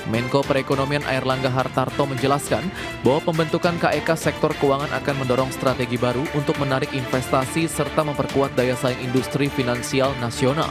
Menko Perekonomian Airlangga Hartarto menjelaskan bahwa pembentukan KEK sektor keuangan akan mendorong strategi baru untuk menarik investasi serta memperkuat daya saing industri finansial nasional.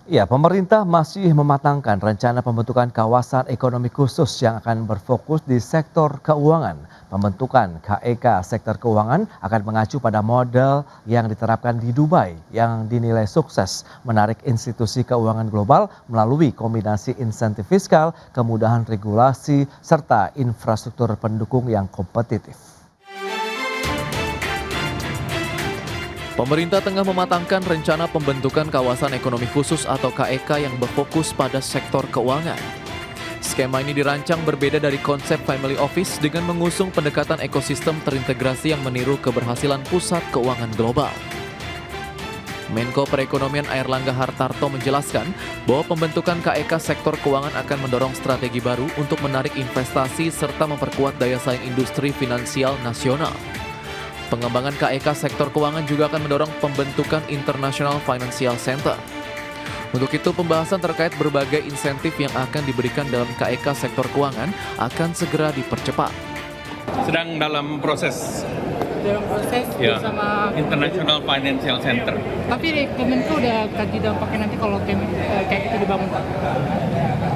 Ya, pemerintah masih mematangkan rencana pembentukan kawasan ekonomi khusus yang akan berfokus di sektor keuangan. Pembentukan KEK sektor keuangan akan mengacu pada model yang diterapkan di Dubai yang dinilai sukses menarik institusi keuangan global melalui kombinasi insentif fiskal, kemudahan regulasi, serta infrastruktur pendukung yang kompetitif. Pemerintah tengah mematangkan rencana pembentukan kawasan ekonomi khusus atau KEK yang berfokus pada sektor keuangan. Skema ini dirancang berbeda dari konsep family office dengan mengusung pendekatan ekosistem terintegrasi yang meniru keberhasilan pusat keuangan global. Menko Perekonomian Airlangga Hartarto menjelaskan bahwa pembentukan KEK sektor keuangan akan mendorong strategi baru untuk menarik investasi serta memperkuat daya saing industri finansial nasional. Pengembangan KEK sektor keuangan juga akan mendorong pembentukan International Financial Center. Untuk itu, pembahasan terkait berbagai insentif yang akan diberikan dalam KEK sektor keuangan akan segera dipercepat. Sedang dalam proses ya, bersama International Financial Center. Tapi Kemenko udah kaji dampaknya nanti kalau kayak itu dibangun, Pak.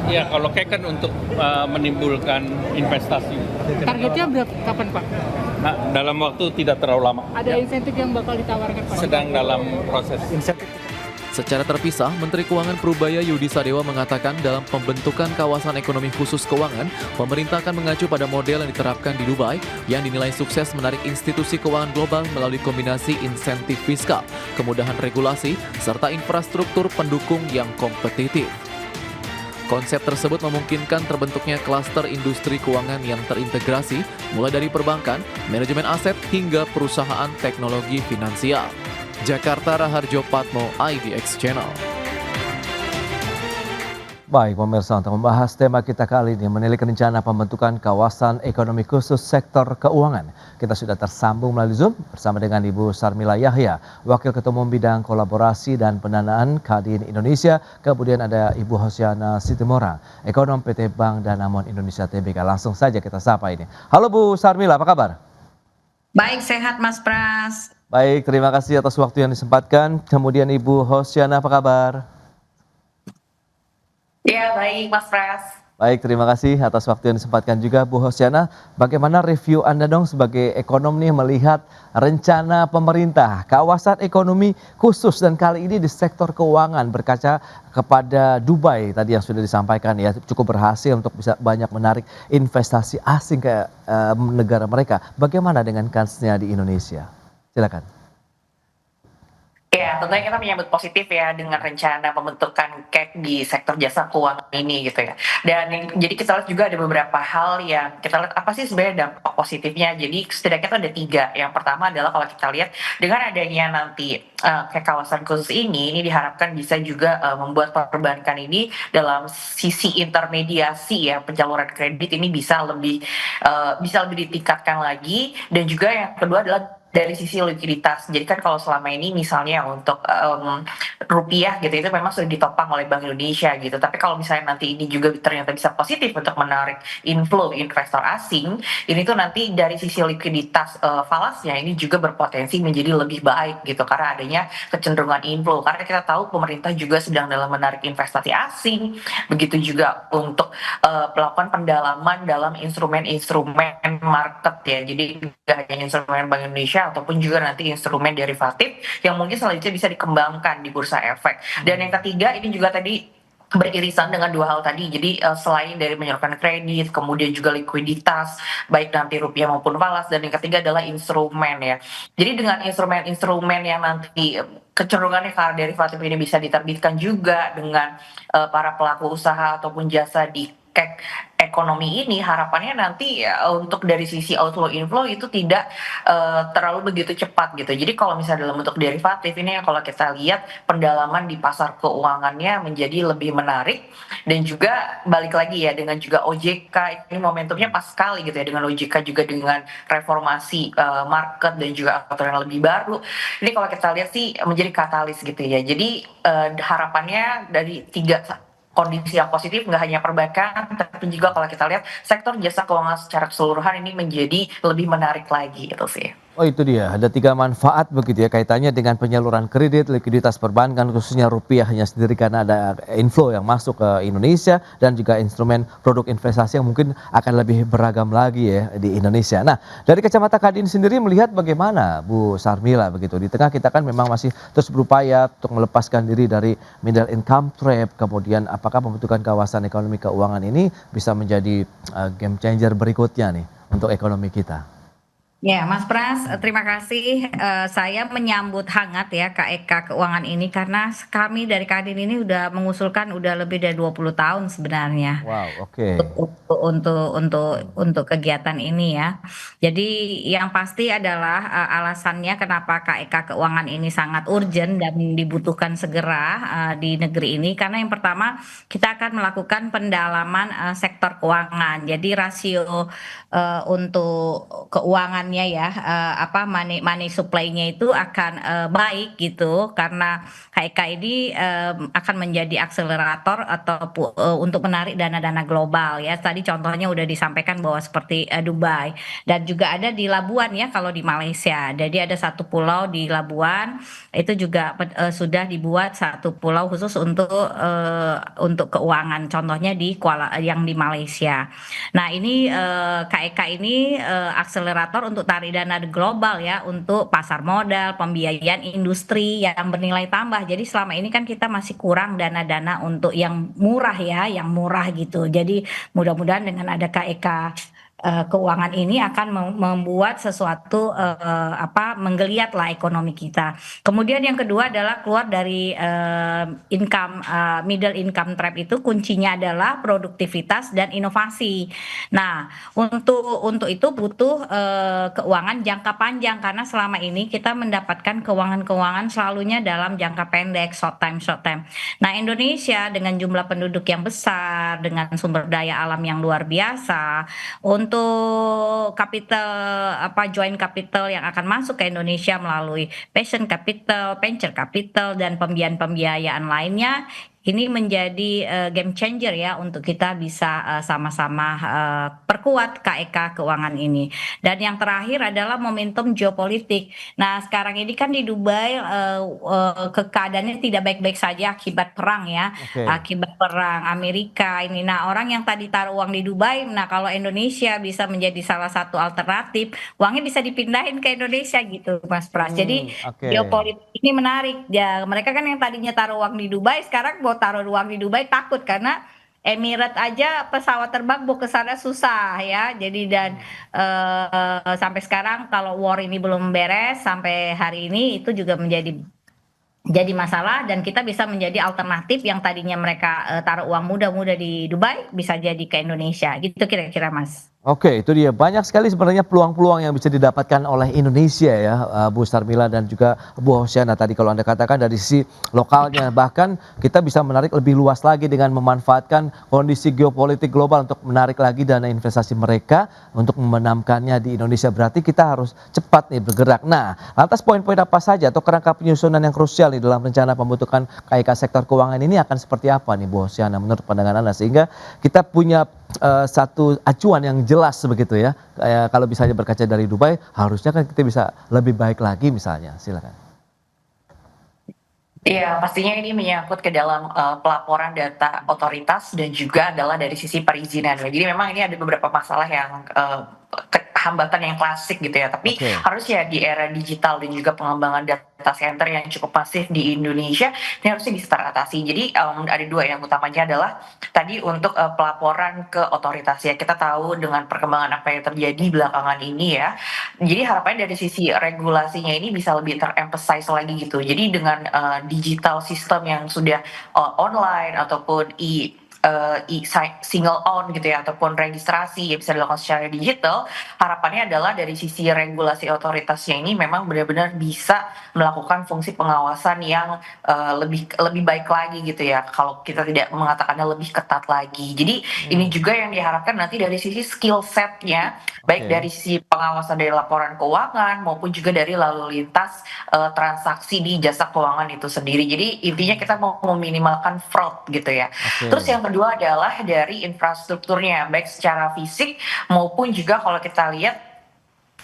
Ya, kalau kayak kan untuk menimbulkan investasi. Targetnya berapa kapan, Pak? Nah, dalam waktu tidak terlalu lama. Ada insentif yang bakal ditawarkan, Pak? Sedang dalam proses. Secara terpisah, Menteri Keuangan Prubaya Yudi Sadewa mengatakan dalam pembentukan kawasan ekonomi khusus keuangan, pemerintah akan mengacu pada model yang diterapkan di Dubai yang dinilai sukses menarik institusi keuangan global melalui kombinasi insentif fiskal, kemudahan regulasi, serta infrastruktur pendukung yang kompetitif. Konsep tersebut memungkinkan terbentuknya klaster industri keuangan yang terintegrasi, mulai dari perbankan, manajemen aset, hingga perusahaan teknologi finansial. Jakarta, Raharjo Patmo, IDX Channel. Baik pemirsa, untuk membahas tema kita kali ini menilik rencana pembentukan kawasan ekonomi khusus sektor keuangan. Kita sudah tersambung melalui Zoom bersama dengan Ibu Sarmila Yahya, Wakil Ketua Umum Bidang Kolaborasi dan Pendanaan Kadin Indonesia. Kemudian ada Ibu Hosiana Situmorang, Ekonom PT Bank Danamon Indonesia Tbk. Langsung saja kita sapa ini. Halo Bu Sarmila, apa kabar? Baik, sehat Mas Pras. Baik, terima kasih atas waktu yang disempatkan. Kemudian Ibu Hosiana, apa kabar? Ya, baik Mas Pras. Baik, terima kasih atas waktu yang disempatkan juga Bu Hosiana. Bagaimana review Anda dong sebagai ekonom nih melihat rencana pemerintah kawasan ekonomi khusus dan kali ini di sektor keuangan berkaca kepada Dubai tadi yang sudah disampaikan ya, cukup berhasil untuk bisa banyak menarik investasi asing ke negara mereka. Bagaimana dengan kansnya di Indonesia? Silakan. Ya, tentunya kita menyambut positif ya dengan rencana pembentukan KEK di sektor jasa keuangan ini gitu ya. Dan jadi kita lihat juga ada beberapa hal yang kita lihat apa sih sebenarnya dampak positifnya. Jadi setidaknya itu ada 3. Yang pertama adalah kalau kita lihat dengan adanya nanti KEK kawasan khusus ini diharapkan bisa juga membuat perbankan ini dalam sisi intermediasi ya penyaluran kredit ini bisa lebih ditingkatkan lagi. Dan juga yang kedua adalah dari sisi likuiditas. Jadi kan kalau selama ini misalnya untuk rupiah gitu itu memang sudah ditopang oleh Bank Indonesia gitu. Tapi kalau misalnya nanti ini juga ternyata bisa positif untuk menarik inflow investor asing, ini tuh nanti dari sisi likuiditas falasnya ini juga berpotensi menjadi lebih baik gitu karena adanya kecenderungan inflow. Karena kita tahu pemerintah juga sedang dalam menarik investasi asing, begitu juga untuk melakukan pendalaman dalam instrumen-instrumen market ya. Jadi tidak hanya instrumen Bank Indonesia ataupun juga nanti instrumen derivatif yang mungkin selanjutnya bisa dikembangkan di bursa efek. Dan yang ketiga ini juga tadi beririsan dengan 2 hal tadi. Jadi selain dari menyalurkan kredit, kemudian juga likuiditas, baik nanti rupiah maupun falas, dan yang ketiga adalah instrumen ya. Jadi dengan instrumen-instrumen yang nanti kecenderungannya karena derivatif ini bisa diterbitkan juga dengan para pelaku usaha ataupun jasa di kayak ekonomi ini harapannya nanti ya untuk dari sisi outflow inflow itu tidak terlalu begitu cepat gitu. Jadi kalau misalnya dalam bentuk derivatif ini kalau kita lihat pendalaman di pasar keuangannya menjadi lebih menarik dan juga balik lagi ya dengan juga OJK ini momentumnya pas sekali gitu ya dengan OJK juga dengan reformasi market dan juga aturan yang lebih baru. Ini kalau kita lihat sih menjadi katalis gitu ya. Jadi harapannya dari tiga kondisi yang positif nggak hanya perbankan tapi juga kalau kita lihat sektor jasa keuangan secara keseluruhan ini menjadi lebih menarik lagi gitu sih. Oh itu dia, ada tiga manfaat begitu ya kaitannya dengan penyaluran kredit, likuiditas perbankan khususnya rupiahnya sendiri karena ada inflow yang masuk ke Indonesia dan juga instrumen produk investasi yang mungkin akan lebih beragam lagi ya di Indonesia. Nah dari kacamata Kadin sendiri melihat bagaimana Bu Sarmila begitu, di tengah kita kan memang masih terus berupaya untuk melepaskan diri dari middle income trap, kemudian apakah pembentukan kawasan ekonomi keuangan ini bisa menjadi game changer berikutnya nih untuk ekonomi kita. Ya, Mas Pras, terima kasih. Saya menyambut hangat ya KEK Keuangan ini karena kami dari Kadin ini udah mengusulkan udah lebih dari 20 tahun sebenarnya Wow, oke. untuk kegiatan ini ya. Jadi yang pasti adalah alasannya kenapa KEK Keuangan ini sangat urgent dan dibutuhkan segera di negeri ini karena yang pertama kita akan melakukan pendalaman sektor keuangan. Jadi rasio untuk keuangannya ya money supply-nya itu akan baik gitu karena HEK ini akan menjadi akselerator atau untuk menarik dana-dana global ya. Tadi contohnya udah disampaikan bahwa seperti Dubai dan juga ada di Labuan ya kalau di Malaysia. Jadi ada satu pulau di Labuan itu juga sudah dibuat satu pulau khusus untuk keuangan. Contohnya yang di Malaysia. Nah, ini KEK ini akselerator untuk tarik dana global ya untuk pasar modal, pembiayaan industri yang bernilai tambah. Jadi selama ini kan kita masih kurang dana-dana untuk yang murah ya, yang murah gitu. Jadi mudah-mudahan dengan ada KEK keuangan ini akan membuat sesuatu menggeliat lah ekonomi kita. Kemudian yang kedua adalah keluar dari middle income trap itu kuncinya adalah produktivitas dan inovasi. Nah, untuk itu butuh keuangan jangka panjang karena selama ini kita mendapatkan keuangan-keuangan selalunya dalam jangka pendek, short time. Nah, Indonesia dengan jumlah penduduk yang besar, dengan sumber daya alam yang luar biasa, untuk capital joint capital yang akan masuk ke Indonesia melalui passion capital, venture capital dan pembiayaan lainnya ini menjadi game changer ya untuk kita bisa sama-sama perkuat KEK keuangan ini. Dan yang terakhir adalah momentum geopolitik. Nah, sekarang ini kan di Dubai keadaannya tidak baik-baik saja akibat perang ya. Oke. Akibat perang Amerika ini. Nah, orang yang tadi taruh uang di Dubai, nah kalau Indonesia bisa menjadi salah satu alternatif, uangnya bisa dipindahin ke Indonesia gitu, Mas Pras. Jadi Oke. geopolitik ini menarik. Ya, mereka kan yang tadinya taruh uang di Dubai, sekarang mau taruh uang di Dubai takut karena Emirates aja pesawat terbang mau ke sana susah ya. Jadi dan sampai sekarang kalau war ini belum beres sampai hari ini itu juga jadi masalah dan kita bisa menjadi alternatif yang tadinya mereka taruh uang muda-muda di Dubai bisa jadi ke Indonesia gitu kira-kira Mas. Oke, itu dia. Banyak sekali sebenarnya peluang-peluang yang bisa didapatkan oleh Indonesia ya, Bu Sarmila dan juga Bu Hosiana tadi kalau Anda katakan dari sisi lokalnya. Bahkan kita bisa menarik lebih luas lagi dengan memanfaatkan kondisi geopolitik global untuk menarik lagi dana investasi mereka untuk menanamkannya di Indonesia. Berarti kita harus cepat nih bergerak. Nah, lantas poin-poin apa saja atau kerangka penyusunan yang krusial nih dalam rencana pembentukan KEK sektor keuangan ini akan seperti apa nih Bu Hosiana menurut pandangan Anda sehingga kita punya satu acuan yang jelas begitu ya. Kalau misalnya berkaca dari Dubai, harusnya kan kita bisa lebih baik lagi misalnya. Silakan. Iya, pastinya ini menyangkut ke dalam pelaporan data otoritas dan juga adalah dari sisi perizinan. Jadi memang ini ada beberapa masalah yang hambatan yang klasik gitu ya. Tapi Oke. harusnya di era digital dan juga pengembangan data center yang cukup masif di Indonesia ini harusnya bisa teratasi. Jadi ada dua yang utamanya adalah tadi untuk pelaporan ke otoritas ya. Kita tahu dengan perkembangan apa yang terjadi belakangan ini ya. Jadi harapannya dari sisi regulasinya ini bisa lebih teremphasize lagi gitu. Jadi dengan digital system yang sudah online ataupun single own gitu ya ataupun registrasi yang bisa dilakukan secara digital, harapannya adalah dari sisi regulasi otoritasnya ini memang benar-benar bisa melakukan fungsi pengawasan yang lebih lebih baik lagi gitu ya, kalau kita tidak mengatakannya lebih ketat lagi. Jadi ini juga yang diharapkan nanti dari sisi skill set-nya, baik Oke. dari sisi pengawasan dari laporan keuangan maupun juga dari lalu lintas transaksi di jasa keuangan itu sendiri. Jadi intinya kita mau meminimalkan fraud gitu ya. Terus Oke. yang kedua adalah dari infrastrukturnya, baik secara fisik maupun juga kalau kita lihat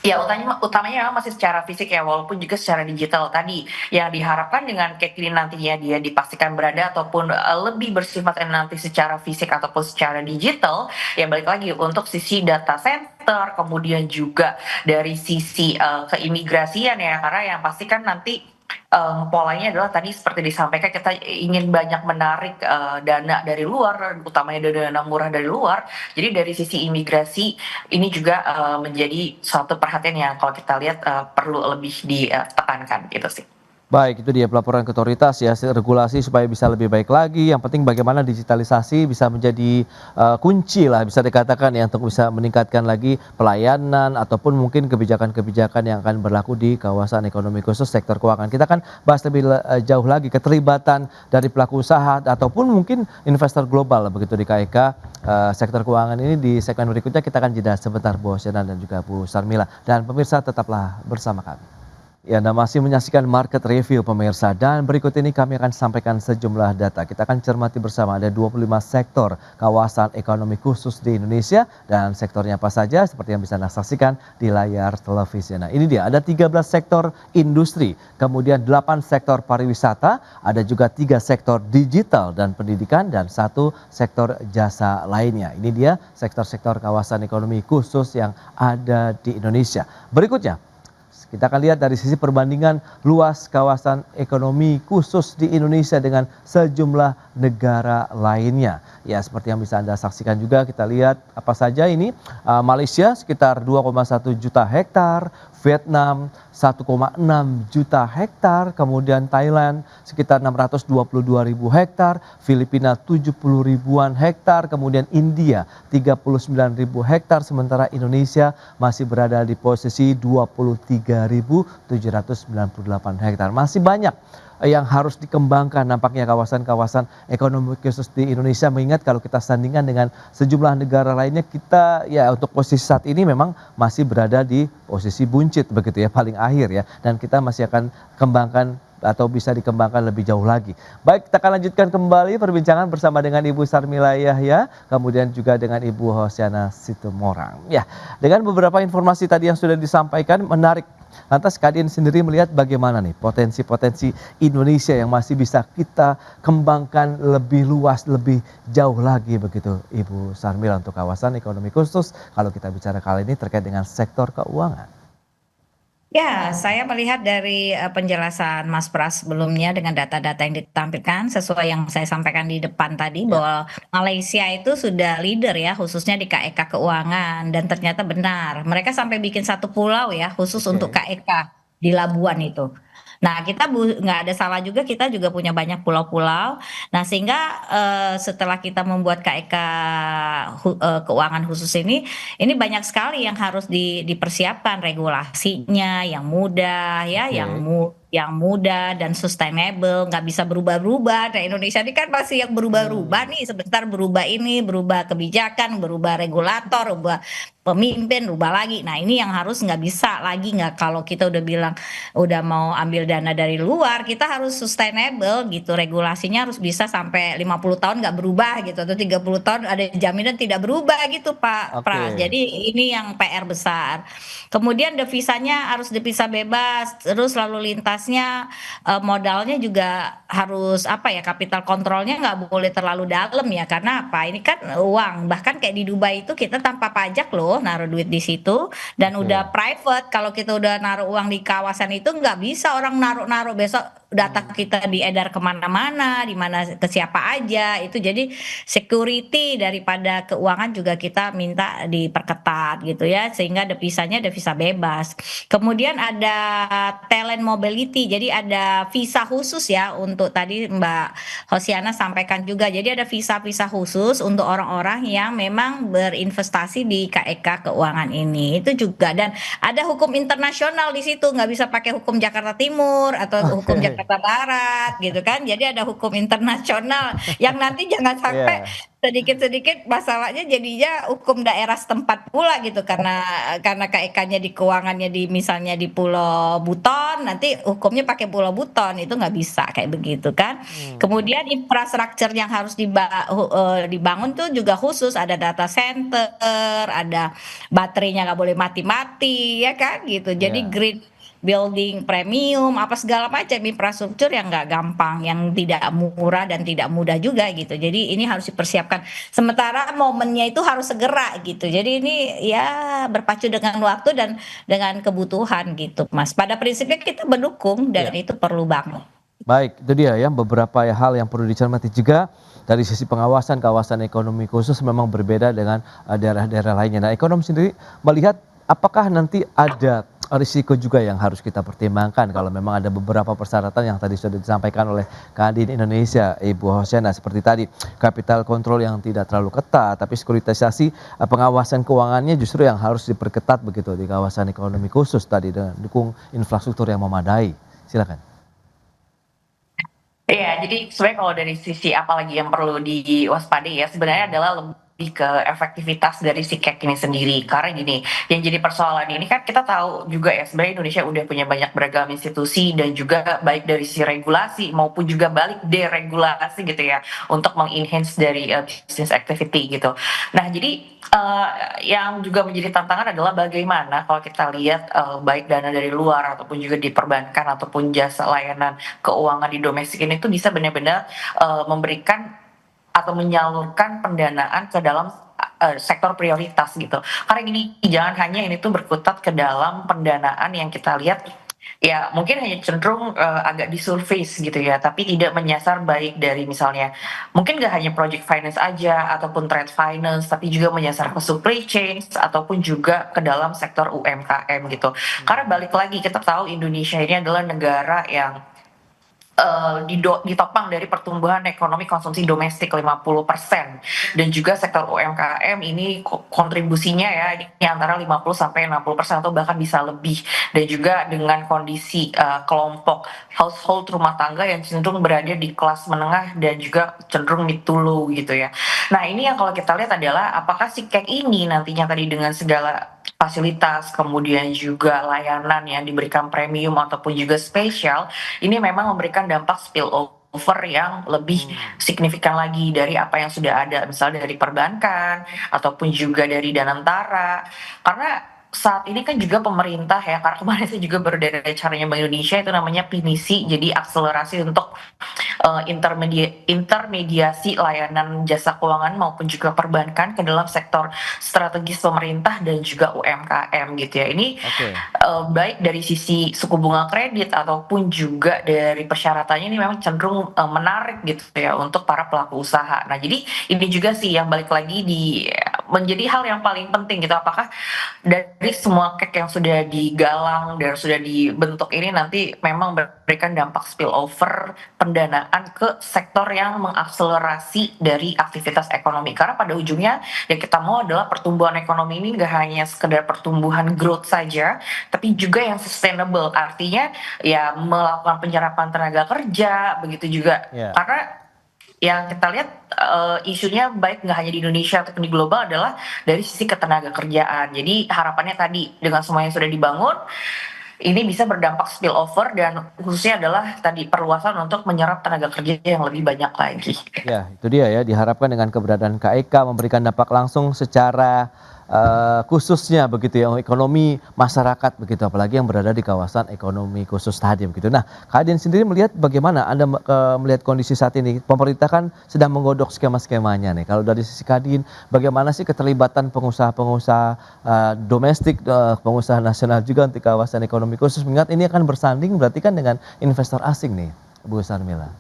ya utamanya memang masih secara fisik ya, walaupun juga secara digital tadi. Yang diharapkan dengan kayak gini nantinya dia dipastikan berada ataupun lebih bersifat nanti secara fisik ataupun secara digital, ya balik lagi untuk sisi data center, kemudian juga dari sisi keimigrasian ya, karena yang pasti kan nanti polanya adalah tadi seperti disampaikan kita ingin banyak menarik dana dari luar, utamanya dana murah dari luar. Jadi dari sisi imigrasi ini juga menjadi suatu perhatian yang kalau kita lihat perlu lebih ditekankan gitu sih. Baik, itu dia pelaporan ke otoritas ya, regulasi supaya bisa lebih baik lagi. Yang penting bagaimana digitalisasi bisa menjadi kunci lah bisa dikatakan ya untuk bisa meningkatkan lagi pelayanan ataupun mungkin kebijakan-kebijakan yang akan berlaku di kawasan ekonomi khusus sektor keuangan. Kita akan bahas lebih jauh lagi keterlibatan dari pelaku usaha ataupun mungkin investor global begitu di KEK sektor keuangan ini di segmen berikutnya. Kita akan jeda sebentar Bu Hosiana dan juga Bu Sarmila, dan pemirsa tetaplah bersama kami. Ya, Anda masih menyaksikan Market Review pemirsa, dan berikut ini kami akan sampaikan sejumlah data. Kita akan cermati bersama ada 25 sektor kawasan ekonomi khusus di Indonesia, dan sektornya apa saja seperti yang bisa Anda saksikan di layar televisi. Nah, ini dia ada 13 sektor industri, kemudian 8 sektor pariwisata, ada juga 3 sektor digital dan pendidikan, dan 1 sektor jasa lainnya. Ini dia sektor-sektor kawasan ekonomi khusus yang ada di Indonesia. Berikutnya, kita akan lihat dari sisi perbandingan luas kawasan ekonomi khusus di Indonesia dengan sejumlah negara lainnya. Ya, seperti yang bisa Anda saksikan juga, kita lihat apa saja ini. Malaysia sekitar 2,1 juta hektar, Vietnam 1,6 juta hektar, kemudian Thailand sekitar 622 ribu hektar, Filipina 70 ribuan hektar, kemudian India 39 ribu hektar, sementara Indonesia masih berada di posisi 23.798 hektar. Masih banyak yang harus dikembangkan nampaknya kawasan-kawasan ekonomi khusus di Indonesia, mengingat kalau kita sandingkan dengan sejumlah negara lainnya, kita ya untuk posisi saat ini memang masih berada di posisi buncit begitu ya, paling akhir ya, dan kita masih akan kembangkan atau bisa dikembangkan lebih jauh lagi. Baik, kita akan lanjutkan kembali perbincangan bersama dengan Ibu Sarmila Yahya, kemudian juga dengan Ibu Hosiana Situmorang. Ya, dengan beberapa informasi tadi yang sudah disampaikan menarik. Lantas Kadin sendiri melihat bagaimana nih potensi-potensi Indonesia yang masih bisa kita kembangkan lebih luas, lebih jauh lagi begitu Ibu Sarmila untuk kawasan ekonomi khusus kalau kita bicara kali ini terkait dengan sektor keuangan. Ya, saya melihat dari penjelasan Mas Pras sebelumnya dengan data-data yang ditampilkan sesuai yang saya sampaikan di depan tadi Ya. bahwa Malaysia itu sudah leader ya khususnya di KEK keuangan, dan ternyata benar. Mereka sampai bikin satu pulau ya khusus untuk Oke. KEK di Labuan itu. Nah, kita nggak ada salah juga, kita juga punya banyak pulau-pulau. Nah, sehingga setelah kita membuat KEK keuangan khusus ini banyak sekali yang harus dipersiapkan regulasinya yang mudah ya, Oke. yang mudah dan sustainable, nggak bisa berubah-berubah. Nah, Indonesia ini kan masih yang berubah-berubah nih, sebentar berubah ini, berubah kebijakan, berubah regulator, berubah pemimpin, berubah lagi. Nah, ini yang harus nggak bisa lagi, nggak, kalau kita udah bilang udah mau ambil dana dari luar, kita harus sustainable gitu, regulasinya harus bisa sampai 50 tahun nggak berubah gitu, atau 30 tahun ada jaminan tidak berubah gitu Pak Pras. Oke. Jadi ini yang PR besar. Kemudian devisanya harus devisa bebas, terus lalu lintasnya modalnya juga harus apa ya, kapital kontrolnya nggak boleh terlalu dalam ya, karena apa, ini kan uang, bahkan kayak di Dubai itu kita tanpa pajak loh naruh duit di situ, dan Oke. udah private. Kalau kita udah naruh uang di kawasan itu nggak bisa orang naruh-naruh besok data kita diedar kemana-mana, di mana ke siapa aja itu. Jadi security daripada keuangan juga kita minta diperketat gitu ya, sehingga devisannya devisa bebas. Kemudian ada talent mobility, jadi ada visa khusus ya untuk tadi Mbak Hosiana sampaikan juga. Jadi ada visa-visa khusus untuk orang-orang yang memang berinvestasi di KEK keuangan ini. Itu juga, dan ada hukum internasional di situ, nggak bisa pakai hukum Jakarta Timur atau hukum Oke. Jakarta Barat gitu kan. Jadi ada hukum internasional yang nanti jangan sampai Iya. sedikit-sedikit masalahnya jadinya hukum daerah setempat pula gitu, karena KEK-nya di keuangannya di misalnya di Pulau Buton, nanti hukumnya pakai Pulau Buton, itu nggak bisa kayak begitu kan. Kemudian infrastruktur yang harus dibangun tuh juga khusus, ada data center, ada baterainya nggak boleh mati-mati ya kan gitu. Jadi Iya. green building premium apa segala macam infrastruktur yang nggak gampang, yang tidak murah dan tidak mudah juga gitu. Jadi ini harus dipersiapkan. Sementara momennya itu harus segera gitu. Jadi ini ya berpacu dengan waktu dan dengan kebutuhan gitu, Mas. Pada prinsipnya kita mendukung dan Iya. itu perlu banget. Baik, itu dia ya beberapa hal yang perlu dicermati juga dari sisi pengawasan kawasan ekonomi khusus memang berbeda dengan daerah-daerah lainnya. Nah, ekonom sendiri melihat apakah nanti ada risiko juga yang harus kita pertimbangkan kalau memang ada beberapa persyaratan yang tadi sudah disampaikan oleh Kadin Indonesia, Ibu Hosiana, seperti tadi capital control yang tidak terlalu ketat, tapi sekuritisasi pengawasan keuangannya justru yang harus diperketat begitu di kawasan ekonomi khusus tadi dengan dukung infrastruktur yang memadai. Silakan. Iya, jadi sebenarnya kalau dari sisi apalagi yang perlu diwaspadai ya sebenarnya adalah lebih ke efektivitas dari si CAC ini sendiri. Karena gini, yang jadi persoalan ini kan kita tahu juga ya sebenarnya Indonesia udah punya banyak beragam institusi dan juga baik dari sisi regulasi maupun juga balik deregulasi gitu ya untuk mengenhance dari business activity gitu. Nah, jadi yang juga menjadi tantangan adalah bagaimana kalau kita lihat baik dana dari luar ataupun juga di perbankan ataupun jasa layanan keuangan di domestik ini tuh bisa benar-benar memberikan atau menyalurkan pendanaan ke dalam sektor prioritas gitu. Karena gini, jangan hanya ini tuh berkutat ke dalam pendanaan yang kita lihat ya mungkin hanya cenderung agak di surface gitu ya, tapi tidak menyasar baik dari misalnya mungkin gak hanya project finance aja ataupun trade finance, tapi juga menyasar ke supply chain ataupun juga ke dalam sektor UMKM gitu. Karena balik lagi kita tahu Indonesia ini adalah negara yang ditopang dari pertumbuhan ekonomi konsumsi domestik 50% dan juga sektor UMKM ini kontribusinya ya ini antara 50 sampai 60% atau bahkan bisa lebih, dan juga dengan kondisi kelompok household rumah tangga yang cenderung berada di kelas menengah dan juga cenderung mid to low gitu ya. Nah, ini yang kalau kita lihat adalah apakah si CAC ini nantinya tadi dengan segala fasilitas kemudian juga layanan yang diberikan premium ataupun juga spesial ini memang memberikan dampak spillover yang lebih signifikan lagi dari apa yang sudah ada misalnya dari perbankan ataupun juga dari Danantara. Karena saat ini kan juga pemerintah ya, karena kemarin saya juga baru dari acaranya Bank Indonesia itu namanya PNISI, jadi akselerasi untuk intermediasi layanan jasa keuangan maupun juga perbankan ke dalam sektor strategis pemerintah dan juga UMKM gitu ya. Ini Oke. baik dari sisi suku bunga kredit ataupun juga dari persyaratannya ini memang cenderung menarik gitu ya untuk para pelaku usaha. Nah, jadi ini juga sih yang balik lagi menjadi hal yang paling penting gitu, apakah dari semua CAC yang sudah digalang dan sudah dibentuk ini nanti memang memberikan dampak spillover pendanaan ke sektor yang mengakselerasi dari aktivitas ekonomi. Karena pada ujungnya yang kita mau adalah pertumbuhan ekonomi ini nggak hanya sekedar pertumbuhan growth saja, tapi juga yang sustainable. Artinya ya melakukan penyerapan tenaga kerja, begitu juga. Ya. Karena yang kita lihat isunya baik nggak hanya di Indonesia ataupun di global adalah dari sisi ketenaga kerjaan. Jadi harapannya tadi dengan semua yang sudah dibangun ini bisa berdampak spillover dan khususnya adalah tadi perluasan untuk menyerap tenaga kerja yang lebih banyak lagi. Ya, itu dia ya, diharapkan dengan keberadaan KEK memberikan dampak langsung secara khususnya begitu ya, ekonomi masyarakat begitu, apalagi yang berada di kawasan ekonomi khusus tadi begitu. Nah, Kadin sendiri melihat bagaimana Anda melihat kondisi saat ini? Pemerintah kan sedang menggodok skema-skemanya nih. Kalau dari sisi Kadin, bagaimana sih keterlibatan pengusaha-pengusaha domestik, pengusaha nasional juga untuk kawasan ekonomi khusus? Mengingat ini akan bersanding berarti kan dengan investor asing nih. Bu Sarmila?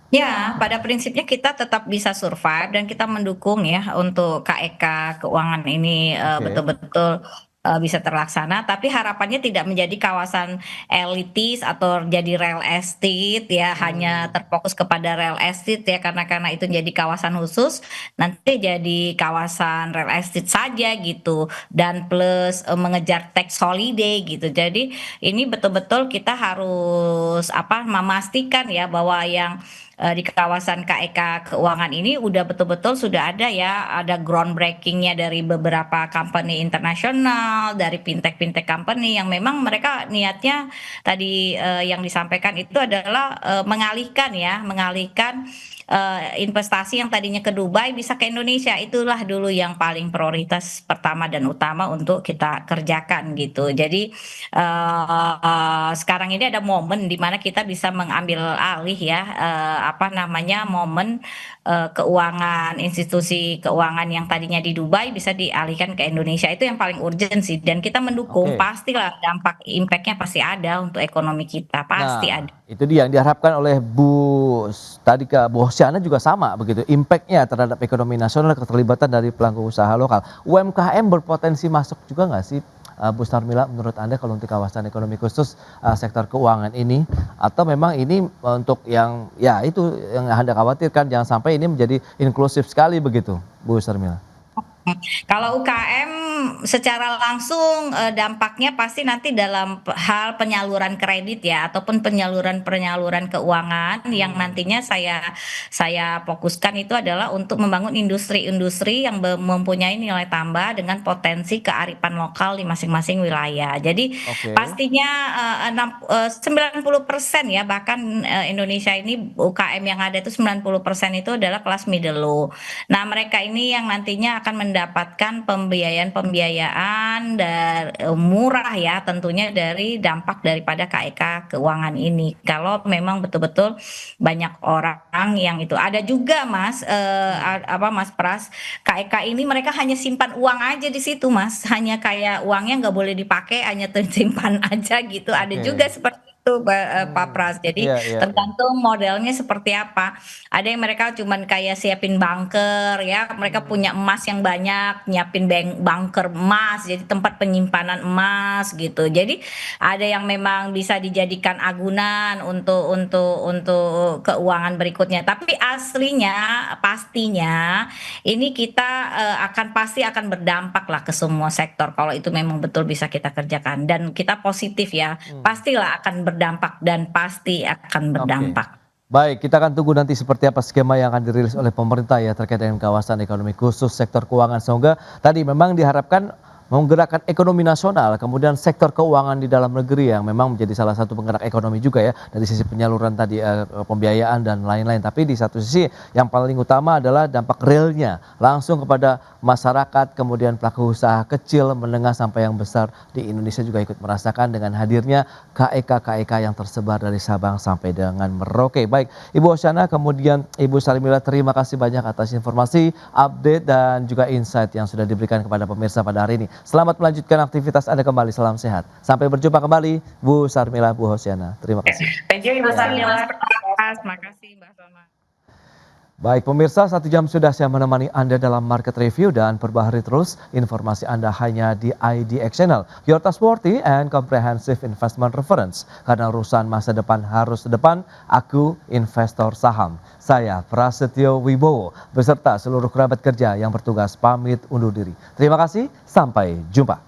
Ya, pada prinsipnya kita tetap bisa survive dan kita mendukung ya untuk KEK keuangan ini Oke. betul-betul bisa terlaksana. Tapi harapannya tidak menjadi kawasan elitis atau jadi real estate ya, hanya terfokus kepada real estate ya, karena itu jadi kawasan khusus, nanti jadi kawasan real estate saja gitu. Dan plus mengejar tax holiday gitu. Jadi ini betul-betul kita harus memastikan ya bahwa yang di kawasan KEK keuangan ini udah betul-betul sudah ada ya, ada groundbreaking-nya dari beberapa company internasional, dari fintech-fintech company yang memang mereka niatnya tadi yang disampaikan itu adalah mengalihkan investasi yang tadinya ke Dubai bisa ke Indonesia. Itulah dulu yang paling prioritas pertama dan utama untuk kita kerjakan gitu. Jadi sekarang ini ada momen di mana kita bisa mengambil alih ya momen keuangan, institusi keuangan yang tadinya di Dubai bisa dialihkan ke Indonesia. Itu yang paling urgent sih, dan kita mendukung. Oke. Pastilah dampak impact-nya pasti ada untuk ekonomi kita, pasti Nah, ada. itu dia yang diharapkan oleh tadi Bu Hosiana juga sama begitu. Impact-nya terhadap ekonomi nasional, keterlibatan dari pelaku usaha lokal. UMKM berpotensi masuk juga nggak sih, Bu Sarmila, menurut Anda kalau untuk kawasan ekonomi khusus sektor keuangan ini? Atau memang ini untuk yang ya itu yang Anda khawatirkan jangan sampai ini menjadi inklusif sekali begitu, Bu Sarmila? Kalau UKM secara langsung dampaknya pasti nanti dalam hal penyaluran kredit ya, ataupun penyaluran keuangan yang nantinya saya fokuskan itu adalah untuk membangun industri-industri yang mempunyai nilai tambah dengan potensi kearifan lokal di masing-masing wilayah. Jadi Oke. pastinya 90% ya, bahkan Indonesia ini UKM yang ada itu 90% itu adalah kelas middle low. Nah, mereka ini yang nantinya akan mendapatkan pembiayaan dan murah ya, tentunya dari dampak daripada KEK keuangan ini. Kalau memang betul-betul banyak orang yang itu ada juga Mas Mas Pras, KEK ini mereka hanya simpan uang aja di situ Mas, hanya kayak uangnya nggak boleh dipakai, hanya tersimpan aja gitu. Ada Oke. juga seperti itu Pak Pras. Jadi Iya, iya, iya. tergantung modelnya seperti apa. Ada yang mereka cuman kayak siapin bunker ya, mereka punya emas yang banyak, nyiapin bunker emas, jadi tempat penyimpanan emas gitu. Jadi ada yang memang bisa dijadikan agunan untuk keuangan berikutnya. Tapi aslinya pastinya ini kita pasti akan berdampak lah ke semua sektor kalau itu memang betul bisa kita kerjakan, dan kita positif ya. Pastilah akan berdampak dan pasti akan berdampak. Baik, kita akan tunggu nanti seperti apa skema yang akan dirilis oleh pemerintah ya terkait dengan kawasan ekonomi khusus sektor keuangan. Semoga tadi memang diharapkan menggerakkan ekonomi nasional, kemudian sektor keuangan di dalam negeri yang memang menjadi salah satu penggerak ekonomi juga ya dari sisi penyaluran tadi pembiayaan dan lain-lain. Tapi di satu sisi yang paling utama adalah dampak realnya langsung kepada masyarakat, kemudian pelaku usaha kecil, menengah sampai yang besar di Indonesia juga ikut merasakan dengan hadirnya KEK yang tersebar dari Sabang sampai dengan Merauke. Baik, Ibu Hosiana, kemudian Ibu Sarmila, terima kasih banyak atas informasi, update dan juga insight yang sudah diberikan kepada pemirsa pada hari ini. Selamat melanjutkan aktivitas Anda kembali, salam sehat. Sampai berjumpa kembali, Bu Sarmila, Bu Hosiana. Terima kasih. Thank you Ibu Sarmila. Terima kasih Mbak Salma. Baik pemirsa, 1 jam sudah saya menemani Anda dalam market review dan perbaharui terus informasi Anda hanya di IDX Channel, your trustworthy and comprehensive investment reference. Karena urusan masa depan harus depan, aku investor saham. Saya Prasetyo Wibowo beserta seluruh kerabat kerja yang bertugas pamit undur diri. Terima kasih, sampai jumpa.